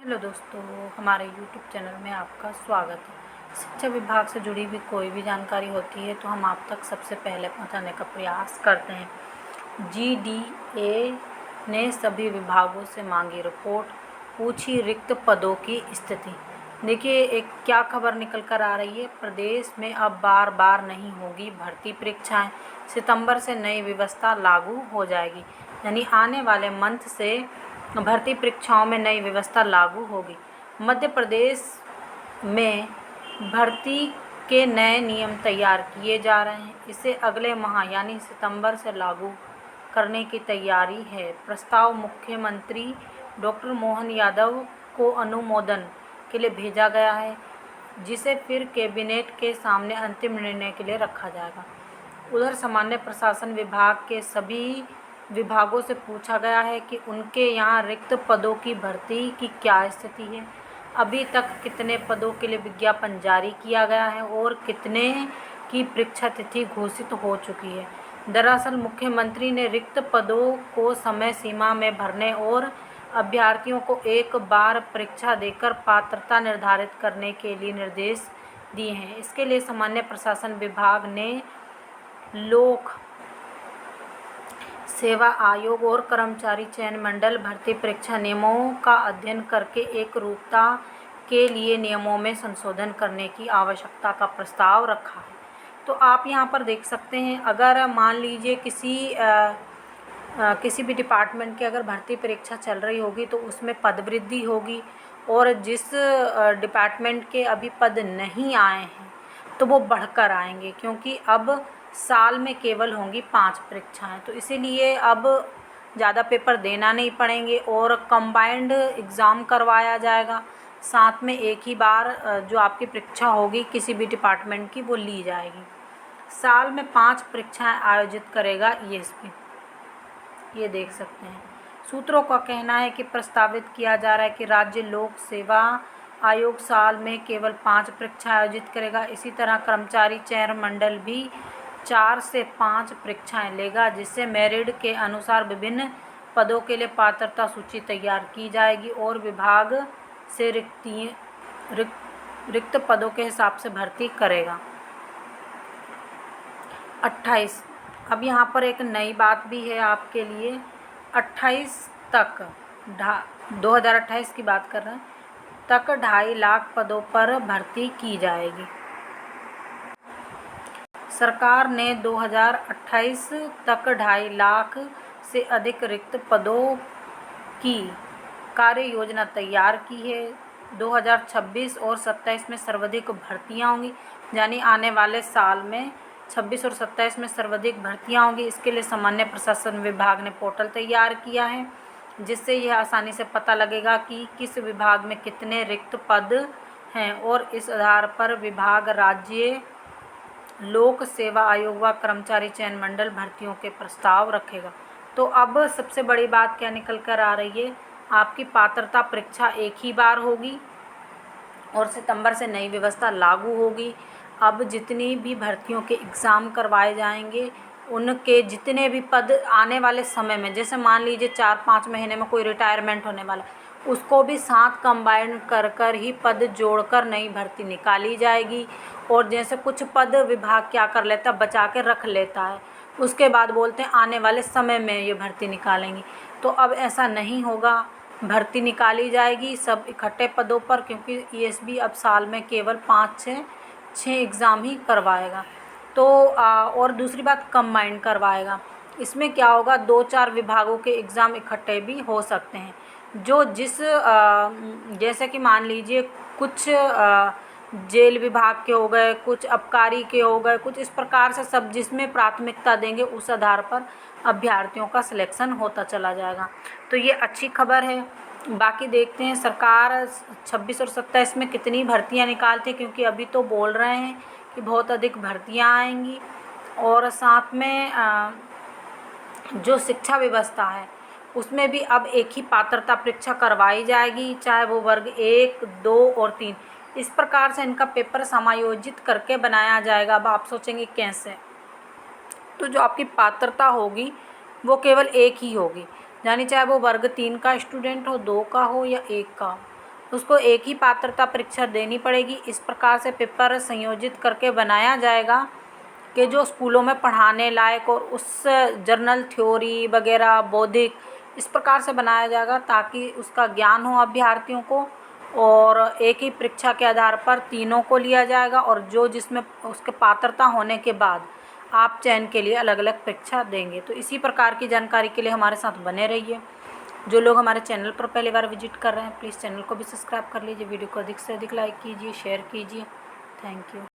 Hello दोस्तों, हमारे YouTube channel में आपका स्वागत है। शिक्षा विभाग से जुड़ी हुई कोई भी जानकारी होती है तो हम आप तक सबसे पहले पहुंचाने का प्रयास करते हैं। जीडीए ने सभी विभागों से मांगी रिपोर्ट, पूछी रिक्त पदों की स्थिति। देखिए, एक क्या खबर निकल कर आ रही है। प्रदेश में अब बार बार नहीं होगी भर्ती परीक्षाएं, सितंबर से नई व्यवस्था लागू हो जाएगी। यानी आने वाले मंथ से भर्ती परीक्षाओं में नई व्यवस्था लागू होगी। मध्य प्रदेश में भर्ती के नए नियम तैयार किए जा रहे हैं। इसे अगले माह यानी सितंबर से लागू करने की तैयारी है। प्रस्ताव मुख्यमंत्री डॉक्टर मोहन यादव को अनुमोदन के लिए भेजा गया है, जिसे फिर कैबिनेट के सामने अंतिम निर्णय के लिए रखा जाएगा। उधर सामान्य प्रशासन विभाग के सभी विभागों से पूछा गया है कि उनके यहाँ रिक्त पदों की भर्ती की क्या स्थिति है, अभी तक कितने पदों के लिए विज्ञापन जारी किया गया है और कितने की परीक्षा तिथि घोषित हो चुकी है। दरअसल मुख्यमंत्री ने रिक्त पदों को समय सीमा में भरने और अभ्यर्थियों को एक बार परीक्षा देकर पात्रता निर्धारित करने के लिए निर्देश दिए हैं। इसके लिए सामान्य प्रशासन विभाग ने लोक सेवा आयोग और कर्मचारी चयन मंडल भर्ती परीक्षा नियमों का अध्ययन करके एकरूपता के लिए नियमों में संशोधन करने की आवश्यकता का प्रस्ताव रखा है। तो आप यहाँ पर देख सकते हैं, अगर मान लीजिए किसी भी डिपार्टमेंट की अगर भर्ती परीक्षा चल रही होगी तो उसमें पद वृद्धि होगी, और जिस डिपार्टमेंट के अभी पद नहीं आए हैं तो वो बढ़कर आएंगे, क्योंकि अब साल में केवल होंगी 5 परीक्षाएं। तो इसीलिए अब ज़्यादा पेपर देना नहीं पड़ेंगे और कंबाइंड एग्ज़ाम करवाया जाएगा। साथ में एक ही बार जो आपकी परीक्षा होगी किसी भी डिपार्टमेंट की वो ली जाएगी। साल में 5 परीक्षाएं आयोजित करेगा ईएसपी, ये देख सकते हैं। सूत्रों का कहना है कि प्रस्तावित किया जा रहा है कि राज्य लोक सेवा आयोग साल में केवल 5 परीक्षा आयोजित करेगा। इसी तरह कर्मचारी चयन मंडल भी 4 से 5 परीक्षाएं लेगा, जिससे मेरिट के अनुसार विभिन्न पदों के लिए पात्रता सूची तैयार की जाएगी और विभाग से रिक्त पदों के हिसाब से भर्ती करेगा। 28, अब यहाँ पर एक नई बात भी है आपके लिए। 28 तक 2028 की बात कर रहे हैं, तक 2.5 लाख पदों पर भर्ती की जाएगी। सरकार ने 2028 तक 2.5 लाख से अधिक रिक्त पदों की कार्य योजना तैयार की है। 2026 और 27 में सर्वाधिक भर्तियां होंगी, यानी आने वाले साल में 26 और 27 में सर्वाधिक भर्तियां होंगी। इसके लिए सामान्य प्रशासन विभाग ने पोर्टल तैयार किया है, जिससे यह आसानी से पता लगेगा कि किस विभाग में कितने रिक्त पद हैं, और इस आधार पर विभाग राज्य लोक सेवा आयोग व कर्मचारी चयन मंडल भर्तियों के प्रस्ताव रखेगा। तो अब सबसे बड़ी बात क्या निकल कर आ रही है, आपकी पात्रता परीक्षा एक ही बार होगी और सितंबर से नई व्यवस्था लागू होगी। अब जितनी भी भर्तियों के एग्ज़ाम करवाए जाएंगे, उनके जितने भी पद आने वाले समय में, जैसे मान लीजिए 4-5 महीने में कोई रिटायरमेंट होने वाला, उसको भी साथ कंबाइन कर ही पद जोड़कर नई भर्ती निकाली जाएगी। और जैसे कुछ पद विभाग क्या कर लेता है, बचा के रख लेता है, उसके बाद बोलते हैं आने वाले समय में ये भर्ती निकालेंगी। तो अब ऐसा नहीं होगा, भर्ती निकाली जाएगी सब इकट्ठे पदों पर, क्योंकि ईएसबी अब साल में केवल 5-6 एग्ज़ाम ही करवाएगा। तो और दूसरी बात, कंबाइन करवाएगा। इसमें क्या होगा, 2-4 विभागों के एग्ज़ाम इकट्ठे भी हो सकते हैं। जो जैसे कि मान लीजिए कुछ जेल विभाग के हो गए, कुछ आबकारी के हो गए, कुछ इस प्रकार से सब जिसमें प्राथमिकता देंगे उस आधार पर अभ्यर्थियों का सिलेक्शन होता चला जाएगा। तो ये अच्छी खबर है। बाकी देखते हैं सरकार 26 और 27 में कितनी भर्तियां निकालती है, क्योंकि अभी तो बोल रहे हैं कि बहुत अधिक भर्तियां आएंगी। और साथ में जो शिक्षा व्यवस्था है उसमें भी अब एक ही पात्रता परीक्षा करवाई जाएगी, चाहे वो वर्ग 1, 2 और 3, इस प्रकार से इनका पेपर समायोजित करके बनाया जाएगा। अब आप सोचेंगे कैसे, तो जो आपकी पात्रता होगी वो केवल एक ही होगी, यानी चाहे वो वर्ग 3 का स्टूडेंट हो, 2 का हो या 1 का हो, उसको एक ही पात्रता परीक्षा देनी पड़ेगी। इस प्रकार से पेपर संयोजित करके बनाया जाएगा कि जो स्कूलों में पढ़ाने लायक और उस जर्नल थ्योरी वगैरह बौद्धिक इस प्रकार से बनाया जाएगा ताकि उसका ज्ञान हो अभ्यर्थियों को, और एक ही परीक्षा के आधार पर तीनों को लिया जाएगा, और जो जिसमें उसके पात्रता होने के बाद आप चयन के लिए अलग अलग परीक्षा देंगे। तो इसी प्रकार की जानकारी के लिए हमारे साथ बने रहिए। जो लोग हमारे चैनल पर पहली बार विजिट कर रहे हैं प्लीज़ चैनल को भी सब्सक्राइब कर लीजिए, वीडियो को अधिक से अधिक लाइक कीजिए, शेयर कीजिए। Thank you.